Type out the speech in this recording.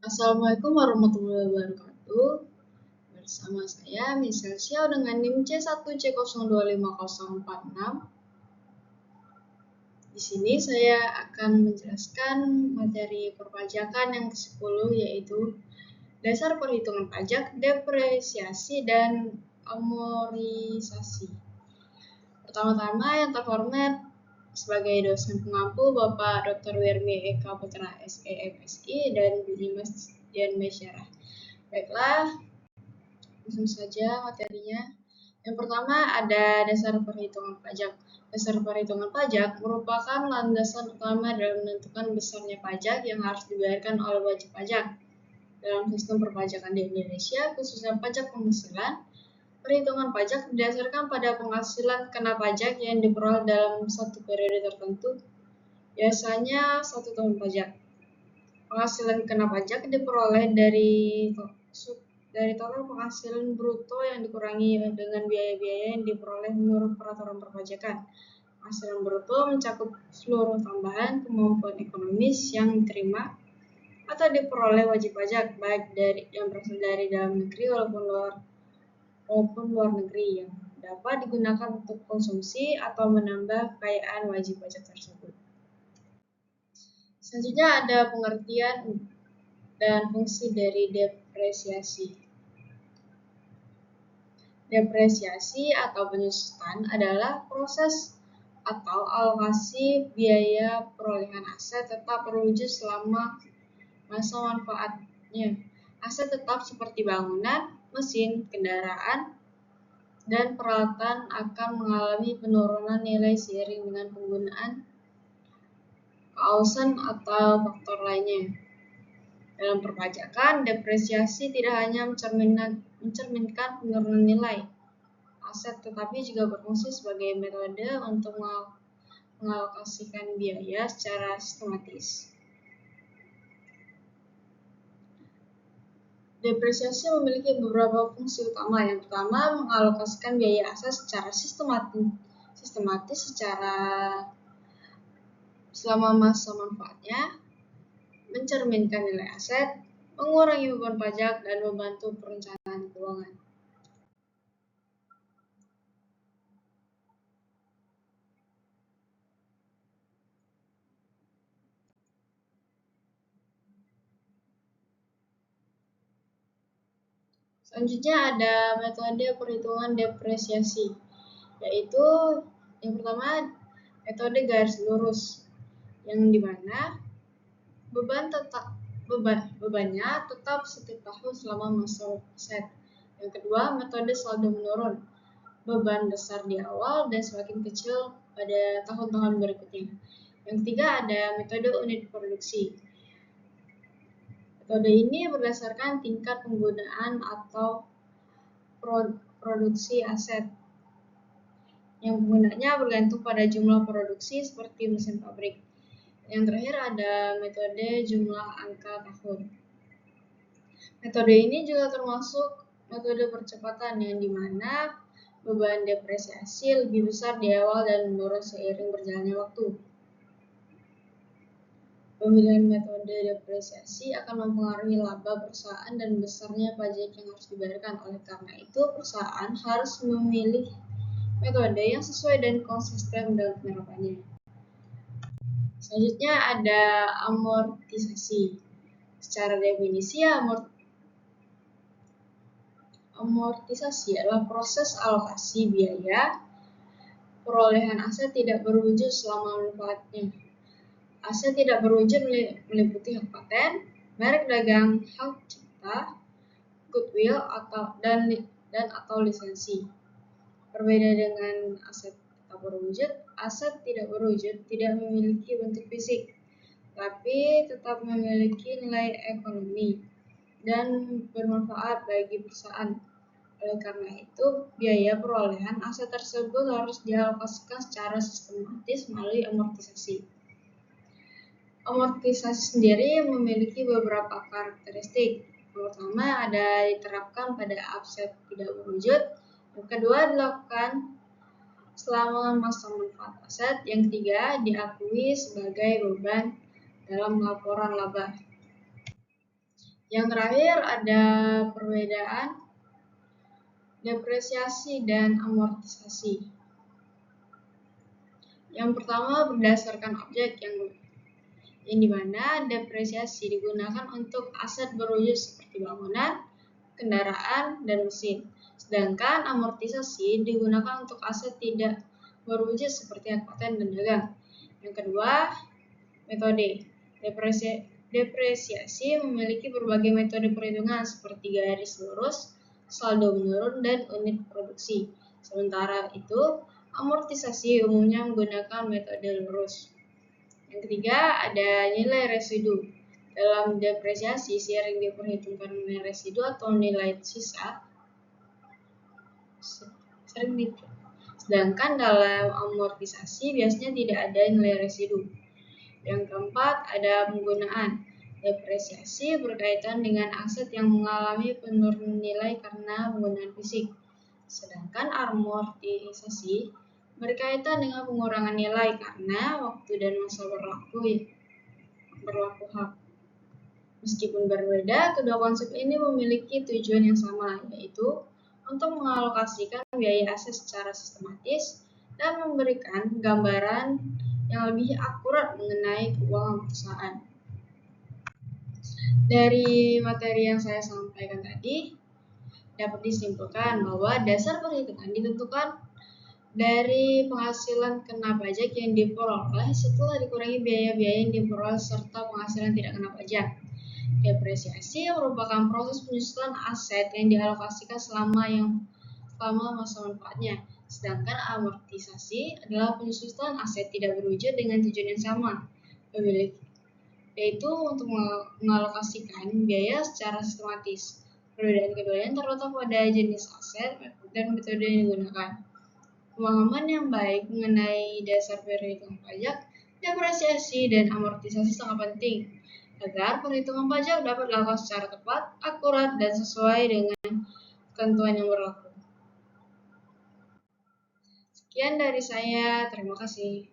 Assalamualaikum warahmatullahi wabarakatuh. Bersama saya Michelle Xiao dengan NIM C1C025046. Di sini saya akan menjelaskan materi perpajakan yang ke-10, yaitu dasar perhitungan pajak, depresiasi, dan amortisasi. Pertama-tama yang terhormat sebagai dosen pengampu Bapak Dr. Wirmi Eka Putra SEMSI dan Bimas Dian Mesyarah. Baiklah, langsung saja materinya. Yang pertama ada dasar perhitungan pajak. Dasar perhitungan pajak merupakan landasan utama dalam menentukan besarnya pajak yang harus dibayarkan oleh wajib pajak. Dalam sistem perpajakan di Indonesia, khususnya pajak penghasilan, perhitungan pajak didasarkan pada penghasilan kena pajak yang diperoleh dalam satu periode tertentu, biasanya 1 tahun pajak. Penghasilan kena pajak diperoleh dari total penghasilan bruto yang dikurangi dengan biaya-biaya yang diperoleh menurut peraturan perpajakan. Penghasilan bruto mencakup seluruh tambahan kemampuan ekonomis yang diterima atau diperoleh wajib pajak, baik yang berasal dari dalam negeri maupun luar negeri, yang dapat digunakan untuk konsumsi atau menambah kekayaan wajib pajak tersebut. Selanjutnya ada pengertian dan fungsi dari depresiasi. Depresiasi atau penyusutan adalah proses atau alokasi biaya perolehan aset tetap terwujud selama masa manfaatnya. Aset tetap seperti bangunan, mesin, kendaraan, dan peralatan akan mengalami penurunan nilai seiring dengan penggunaan, keausan, atau faktor lainnya. Dalam perpajakan, depresiasi tidak hanya mencerminkan penurunan nilai aset, tetapi juga berfungsi sebagai metode untuk mengalokasikan biaya secara sistematis. Depresiasi memiliki beberapa fungsi utama. Yang pertama, mengalokasikan biaya aset secara sistematis selama masa manfaatnya, mencerminkan nilai aset, mengurangi beban pajak, dan membantu perencanaan keuangan. Selanjutnya ada metode perhitungan depresiasi, yaitu yang pertama metode garis lurus, yang dimana bebannya tetap setiap tahun selama masa aset. Yang kedua, metode saldo menurun, beban besar di awal dan semakin kecil pada tahun-tahun berikutnya. Yang ketiga ada metode unit produksi. Metode ini berdasarkan tingkat penggunaan atau produksi aset, yang penggunanya bergantung pada jumlah produksi seperti mesin pabrik. Yang terakhir ada metode jumlah angka tahun. Metode ini juga termasuk metode percepatan, yang dimana beban depresiasi lebih besar di awal dan menurun seiring berjalannya waktu. Pemilihan metode depresiasi akan mempengaruhi laba perusahaan dan besarnya pajak yang harus dibayarkan. Oleh karena itu, perusahaan harus memilih metode yang sesuai dan konsisten dalam penerapannya. Selanjutnya ada amortisasi. Secara definisi, amortisasi adalah proses alokasi biaya perolehan aset tidak berwujud selama manfaatnya. Aset tidak berwujud meliputi hak paten, merek dagang, hak cipta, goodwill, atau lisensi. Berbeda dengan aset tetap berwujud, aset tidak berwujud tidak memiliki bentuk fisik, tapi tetap memiliki nilai ekonomi dan bermanfaat bagi perusahaan. Oleh karena itu, biaya perolehan aset tersebut harus dialokasikan secara sistematis melalui amortisasi. Amortisasi sendiri memiliki beberapa karakteristik. Yang pertama ada diterapkan pada aset tidak berwujud. Yang kedua dilakukan selama masa manfaat aset. Yang ketiga diakui sebagai beban dalam laporan laba. Yang terakhir ada perbedaan depresiasi dan amortisasi. Yang pertama berdasarkan objek yang dimana depresiasi digunakan untuk aset berwujud seperti bangunan, kendaraan, dan mesin. Sedangkan amortisasi digunakan untuk aset tidak berwujud seperti hak paten dan dagang. Yang kedua, metode. Depresiasi memiliki berbagai metode perhitungan seperti garis lurus, saldo menurun, dan unit produksi. Sementara itu, amortisasi umumnya menggunakan metode lurus. Yang ketiga, ada nilai residu. Dalam depresiasi, sering diperhitungkan nilai residu atau nilai sisa. Sedangkan dalam amortisasi biasanya tidak ada nilai residu. Yang keempat, ada penggunaan. Depresiasi berkaitan dengan aset yang mengalami penurunan nilai karena penggunaan fisik. Sedangkan amortisasi berkaitan dengan pengurangan nilai karena waktu dan masa berlaku hak. Meskipun berbeda, kedua konsep ini memiliki tujuan yang sama, yaitu untuk mengalokasikan biaya aset secara sistematis dan memberikan gambaran yang lebih akurat mengenai keuangan perusahaan. Dari materi yang saya sampaikan tadi, dapat disimpulkan bahwa dasar perhitungan ditentukan dari penghasilan kena pajak yang diperoleh setelah dikurangi biaya-biaya yang diperoleh serta penghasilan tidak kena pajak. Depresiasi merupakan proses penyusutan aset yang dialokasikan selama masa manfaatnya. Sedangkan amortisasi adalah penyusutan aset tidak berwujud dengan tujuan yang sama, yaitu untuk mengalokasikan biaya secara sistematis. Perbedaan keduanya terletak pada jenis aset dan metode yang digunakan. Pemahaman yang baik mengenai dasar perhitungan pajak, depresiasi, dan amortisasi sangat penting agar perhitungan pajak dapat dilakukan secara tepat, akurat, dan sesuai dengan ketentuan yang berlaku. Sekian dari saya, terima kasih.